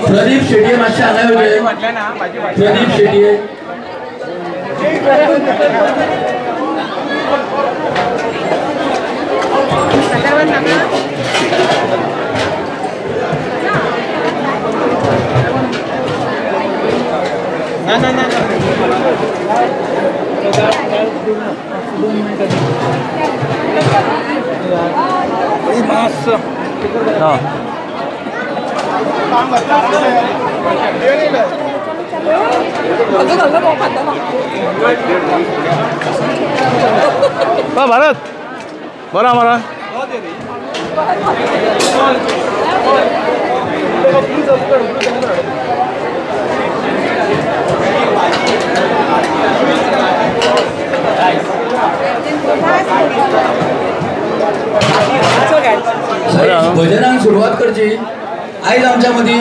प्रदीप शेट्टी मागच्या आला होते प्रदीप शेट्टी भारत बरा हमारा भजनाक सुरुवात करची। आयज आमच्या मदी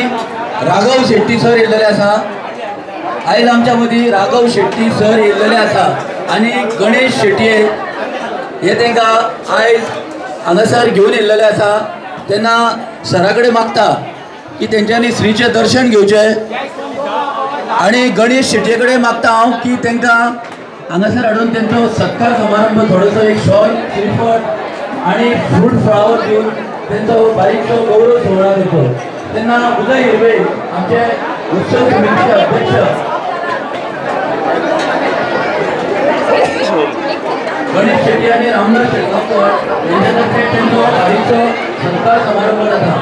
राघव शेट्टी सर येयल्ले आसा। आयज आमच्या मदी राघव शेट्टी सर येयल्ले आसा आणि गणेश शेट्टी हे तेंका आयज हांगासर घेवन येयल्ले आसा। तेन्ना सरा कडेन मागता की तेंच्यांनी श्रीचे दर्शन घेवचे आणि गणेश शेट्ये कडेन मागता हांव की तेंका हांगासर हाडून तेंचो सत्कार समारंभ थोडोसो एक शॉल श्रीफळ आणि फ्रूट फ्लावर घेवन तेंचो बारीकसो गौरव सोहळा करतो। तेन्ना उदय हिरवे आमचे उत्सव समितीचे अध्यक्ष गणेश शेट्टी आणि रामनाथ शेटगांवकर यांच्या तर्फे तेंचो बारीकसो सत्कार समारंभ जाता।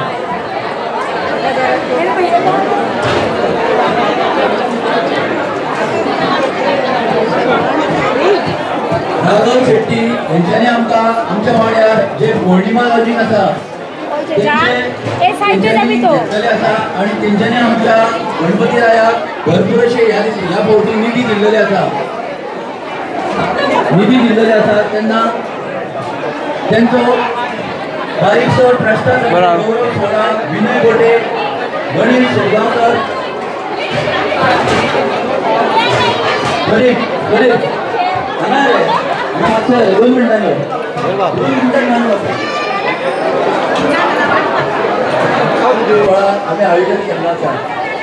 राघव शेट्टी यांच्यानी आमच्या वाड्यार जे पौर्णिमा लॉजिंग आसा आणि तेंच्यांनी आमच्या गणपती रायाक भरपूर अशे ह्या फावटी निधी दिल्लेले आसा। तेन्ना तेंचो बारीकसो ट्रस्टाचो गौरव सोहळा विनय गोटे गणेश शेटगांवकर दोन मिनटांनी आम्ही आयोजन केला आसा।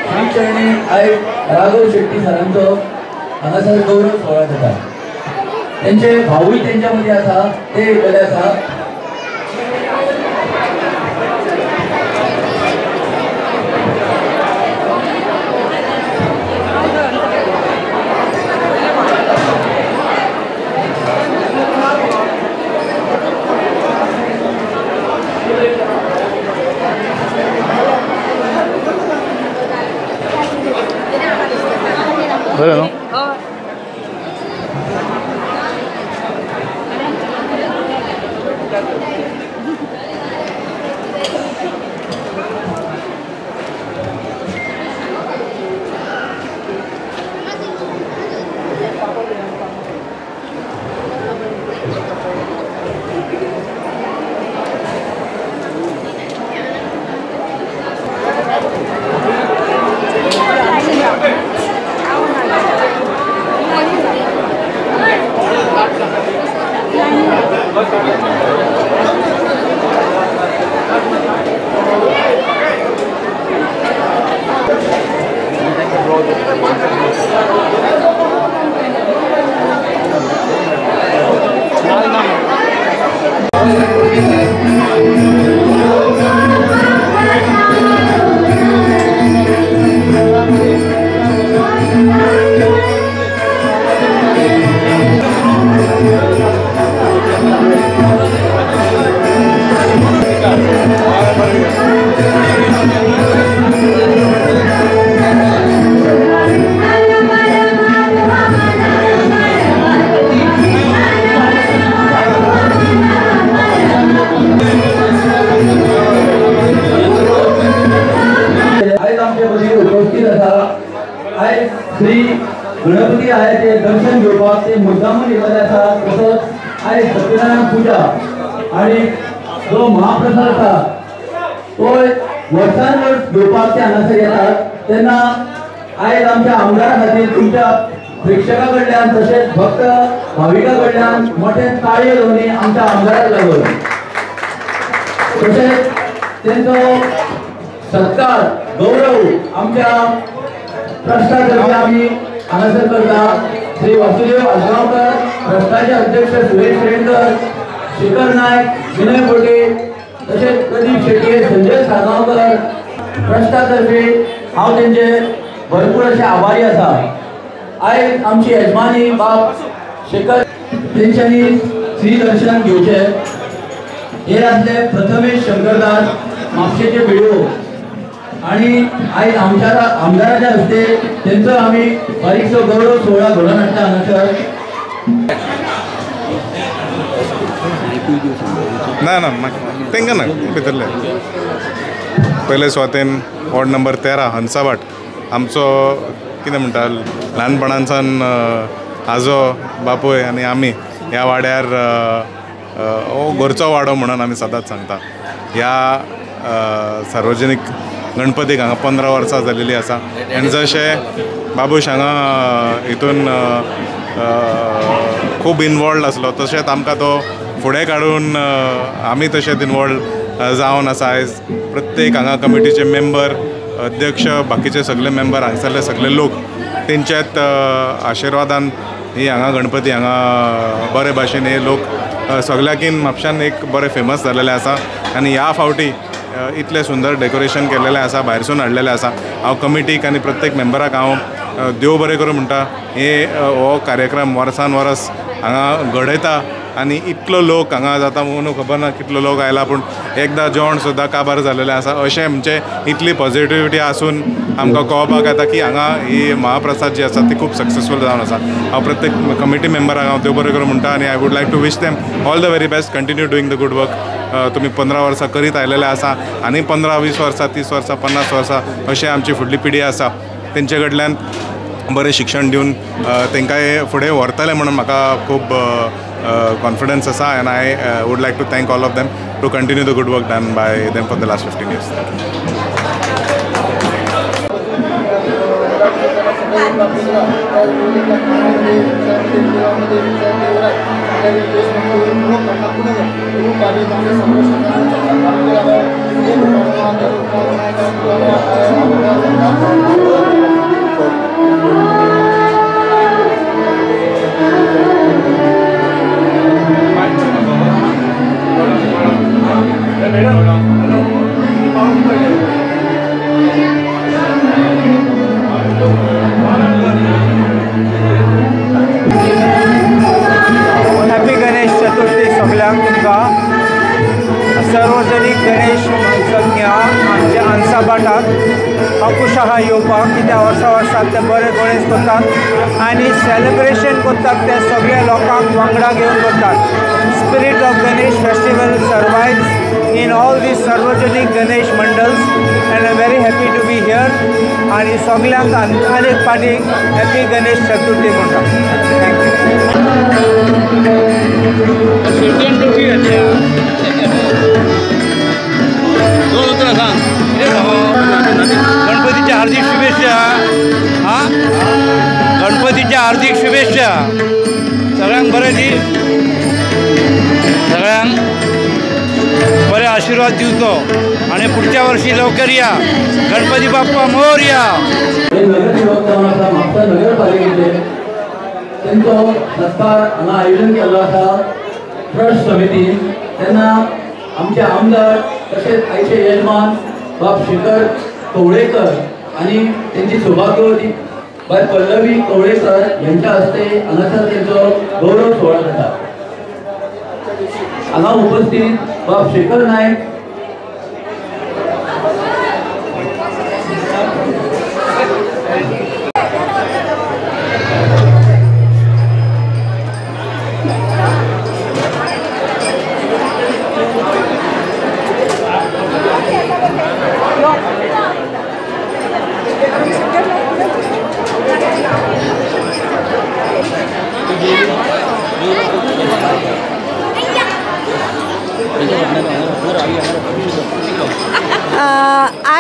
श्रीचरणी आयज राघव शेट्टी सरांचो हांगासर गौरव सोहळा जाता। तेंचे भाऊय तेंच्या मध्ये आसा ते येयल्ले आसा। बरं गणपती आहे ते दर्शन घेवपाक ते मुद्दामून येयलेले आसा. तसोच आयज सत्यनारायण पूजा आणि जो महाप्रसाद आसा तो वर्सान वर्स घेवपाक ते हांगासर येतात. तेन्ना आयज आमच्या आमदारा खातीर तुमच्या प्रेक्षकां कडल्यान तशेंच भक्त भाविकां कडल्यान मोठे ताळयो लावनी आमच्या आमदाराक लागून. तशेंच तेंचो सत्कार गौरव आमच्या ट्रस्टातर्फे आम्ही हांगासर करता. श्री वासुदेव आजगांवकर, ट्रस्टाचे अध्यक्ष सुरेश रेणकर, शेखर नायक, विनय बोटे, तसेच प्रदीप शेट्टी, संजय साळगांवकर, ट्रस्टातर्फे हांव तेंचे भरपूर अशे आभारी आसा. आयज आमची यजमानी बाब शेखर तेंच्यांनी श्री दर्शन घेवचे. हे आसले प्रथमेश शंकरदास म्हापशेचे बिडो आणि आयज आमदाराच्या हस्ते तेंचो आमी बारीकसो गौरव सोहळा घडोवन हाडटा हांगासर. ना तेंका ना भितरले पयले सुवातेन वॉर्ड नंबर 13 हंसाभाट आमचो कितें म्हणटा ल्हानपणांसान आजो बापूय आनी आमी ह्या वाड्यार हो घरचो वाडो म्हणून आमी सदांच सांगता. ह्या सार्वजनीक गणपतीक हांगा 15 वर्सां जालेली आसा. आनी जशें बाबूश हांगा हितून खूब इनवॉल्ड आसलो तशेंच आमकां तो फुडें काडून आमी तशेंच इनवॉल्ड जावन आसा. आयज प्रत्येक हांगा कमिटीचे मेंबर, अध्यक्ष, बाकीचे सगळे मेंबर, हांगसरले सगळे लोक तेंच्यात आशिर्वादान ही हांगा गणपती हांगा बरे भाशेन हे लोक सगळ्याकीन म्हापशान एक बरे फेमस जाल्लेले आसा. आनी ह्या फावटी इतले सुंदर डेकोरेशन केल्लेलें आसा, भायरसून हाडलेलें आसा. हांव कमिटीक आनी प्रत्येक मेंबराक हांव देव बरें करूं म्हणटा. हो कार्यक्रम वर्सान वर्स हांगा घडयता आनी इतलो लोक हांगा जाता म्हणून खबर ना कितलो लोक आयला, पूण एकदां जेवण सुद्दां काबार जाल्लेलें आसा. अशें म्हणजे इतली पॉझिटिव्हिटी आसून आमकां कळपाक येता की हांगा ही महाप्रसाद जी आसा ती खूब सक्सेसफूल जावन आसा. हांव प्रत्येक कमिटी मेंबराक हांव देव बरें करूं म्हणटा आनी I would like to wish them all the very best. Continue doing the good work. तुमी 15 वर्सां करीत आयलेले आसा आनी 15-20 वर्सां, 30 वर्सां, 50 वर्सां अशें आमची फुडली पिढी आसा तेंचे कडल्यान बरें शिक्षण दिवन तांकां हे फुडें व्हरतले म्हणून म्हाका खूब कॉन्फिडन्स आसा. And I would like to thank all of them to continue the good work done by them for the last 15 years. Happy Ganesh Chaturthi सगळ्यांक. तुमकां सार्वजनीक गणेश उत्सव आमच्या हंसाभाटाक हांव खूश आहा येवपाक, कित्याक वर्सा ते बरे गणेश करतात आनी सेलिब्रेशन करतात ते सगळ्या लोकांक वांगडा घेवन करतात. Spirit of Ganesh festival survives in all these Sarvajanik Ganesh Mandals and I'm very happy to be here आणि सगळ्यांक अनेक पाटी हॅपी गणेश चतुर्थी म्हणटा. गणपतीच्या हार्दिक शुभेच्छा. गणपतीच्या हार्दिक शुभेच्छा सगळ्यांक. बरें दी, सगळ्यांक बरे आशीर्वाद दिवचो आणि पुढच्या वर्षी लवकर या. गणपती बाप्पा मोरया. हे नगरसेवक जावन आसा म्हापसा नगरपालिकेचे, तेंचो सत्कार हांगा आयोजन केल्लो आसा ट्रस्ट समितीन. तेन्ना आमचे आमदार तशेंच आयचे यजमान बाब शेखर कवळेकर आनी तेंची सौभाग्यवती बाय पल्लवी कवळेकर यांच्या हस्ते हांगासर तेंचो गौरव सोहळा जाता. हांगा उपस्थित बाब शेखर नायक,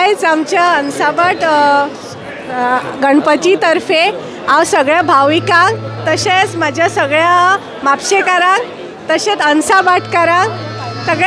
आयज आमच्या अंसाबाट गणपती तर्फे हांव सगळ्या भाविकांक तशेंच म्हाज्या सगळ्या म्हापशेकारांक तशेंच अंसाबाटकारांक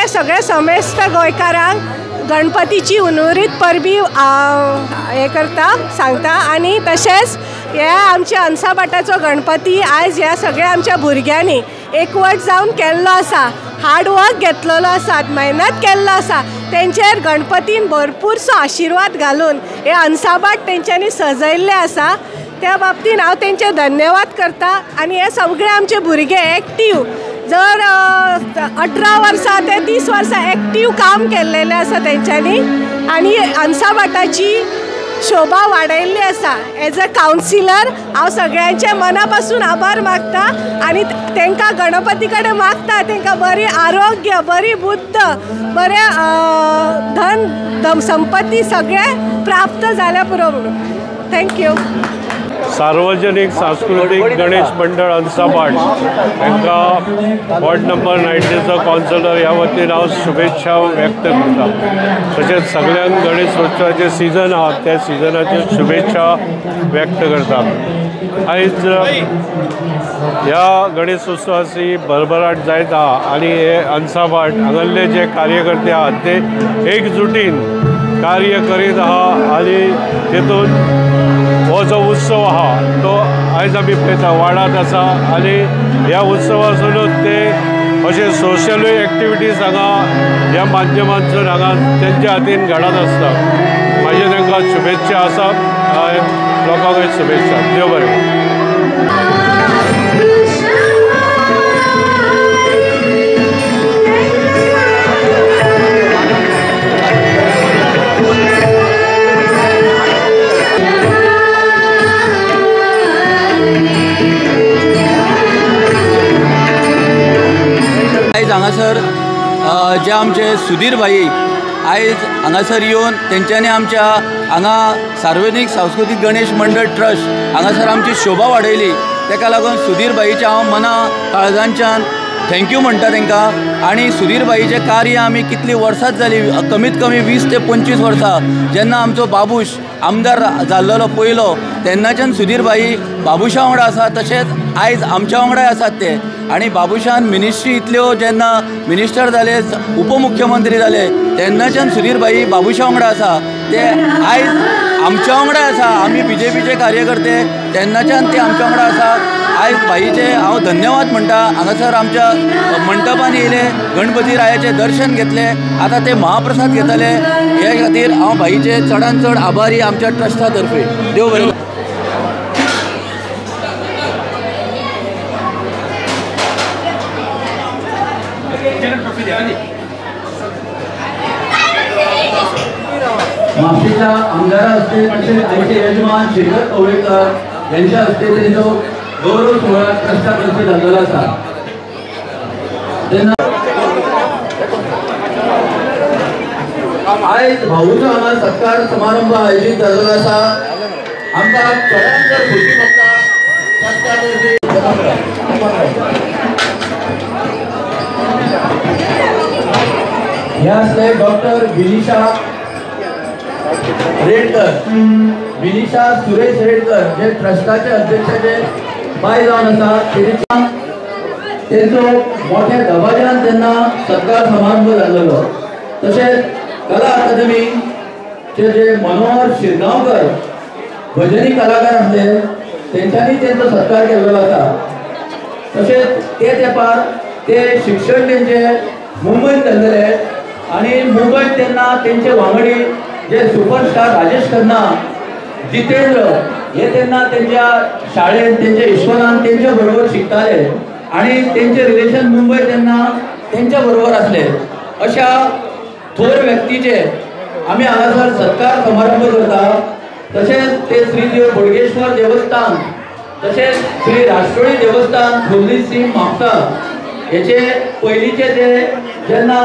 सगळ्या समेस्त गोंयकारांक गणपतीची उनुरीत परबी हे करता सांगता आनी तशेंच ह्या आमच्या अंसाबाटाचो गणपती आयज ह्या सगळ्या आमच्या भुरग्यांनी एकवट जावन केल्लो आसा, हार्डवर्क घेतलेलो आसा, मेहनत केल्लो आसा, तेंचेर गणपतीन भरपूरसो आशिर्वाद घालून हे अंसाबाट तेंच्यांनी सजयल्ले आसा। त्या बाबतीन हांव तेंचे धन्यवाद करता आनी हे सगळे आमचे भुरगे एक्टीव जर 18 वर्सां ते 30 वर्सां एक्टीव काम केल्लेलें आसा तेंच्यांनी आनी अंसाबाटाची शोभा वाडयल्ली आसा। एज अ कावन्सिलर हांव सगळ्यांचे मना पासून आभार मागता आनी तांकां गणपती कडेन मागता तांकां बरी आरोग्य, बरी बुद्ध, बरे धन संपत्ती सगळें प्राप्त जाल्या पुरो म्हणून थँक्यू। सार्वजनिक सांस्कृतिक गणेश मंडळ अंसाबाट तांकां वॉर्ड नंबर 90चो कावन्सिलर ह्या वतीन हांव शुभेच्छा व्यक्त करता। तशेंच सगळ्यांक गणेश उत्सवाचे सिजन आहा त्या सिजनाच्यो शुभेच्छा व्यक्त करता। आयज ह्या गणेश उत्सवाची भरभराट जायत आहा आनी हे अंसाबाट हांगल्ले जे कार्यकर्ते आहात ते एकजुटीन कार्य करीत आहा आनी तेतून हो जो उत्सव आहा तो आयज आमी पळयता वाडत आसा आनी ह्या उत्सवासूनच ते अशे सोशलूय एक्टिविटीज हांगा ह्या माध्यमांतसून हांगा तेंच्या हातीन घडत आसता। म्हाजे तांकां शुभेच्छा आसा, लोकांकय शुभेच्छा। देव बरें। आयज हांगासर जे आमचे सुधीर भाई आयज हांगासर येवन तेंच्यांनी आमच्या हांगा सार्वजनीक सांस्कृतिक गणेश मंडळ ट्रस्ट हांगासर आमची शोभा वाडयली, ताका लागून सुधीर भाईच्या हांव मना काळजांच्यान थँक्यू म्हणटा तांकां। आनी सुधीर भाईचें कार्य आमी कितलीं वर्सांच जाली, कमीत कमी 20 ते 25 वर्सां। जेन्ना आमचो बाबूश आमदार जाल्लो पयलो तेन्नाच्यान सुधीर भाई बाबुशा वांगडा आसा, तशेंच आयज आमच्या वांगडाय आसात ते। आनी बाबुशान मिनिस्ट्री इतल्यो जेन्ना मिनिस्टर जाले, उपमुख्यमंत्री जाले तेन्नाच्यान सुधीर भाई बाबुशा वांगडा आसा, ते आयज आमच्या वांगडा आसा। आमी BJPचे कार्यकर्ते तेन्नाच्यान ते आमच्या वांगडा आसा। आयज भाईचे हांव धन्यवाद म्हणटा। हांगासर आमच्या मंडपान येयले, गणपती रायाचें दर्शन घेतले, आतां ते महाप्रसाद घेतले, हे खातीर हांव भाईचे चडांत चड आभारी आमच्या ट्रस्टा तर्फे। देव बरें। म्हापशेच्या आमदारा हस्ते तसेच आयचे यजमान शेखर कवळेकर यांच्या हस्ते त्यांचो गौरव सोहळा ट्रस्टातर्फे जाल्लो आसा। आयज भाऊचो हांगा सत्कार समारंभ आयोजीत जाल्लो आसा। आमकां चडांत चड खोशी भोगता ट्रस्टातर्फे हे आसले डॉक्टर विनिशा रेडकर, विनिशा सुरेश रेडकर जे ट्रस्टाचे अध्यक्षाचे बाय जावन आसा। तेंचो मोठ्या दबाज्यान तेन्ना सत्कार समारंभ जाल्लो। तशेंच कला अकादमीचे जे मनोहर शिरगांवकर भजनी कलाकार आसले तेंच्यांनी तेंचो सत्कार केल्लो आसा। तशेंच ते तेंपार ते शिक्षण तेंचे मुंबयत जाल्ले आनी मुंबयत तेन्ना तेंचे वांगडी जे सुपरस्टार राजेश खन्ना, जितेंद्र हे तेन्ना तेंच्या शाळेंत तेंच्या इस्कॉलान तेंच्या बरोबर शिकताले आनी तेंचे रिलेशन मुंबय तेन्ना तेंच्या बरोबर आसले। अशा थोर व्यक्तीचे आमी हांगासर सत्कार समारंभ करता। तशेंच ते श्री देव बोडगेश्वर देवस्थान, तशेंच श्री राष्ट्रोळी देवस्थान खोर्ली सिम म्हापसा हेचे पयलींचे ते जेन्ना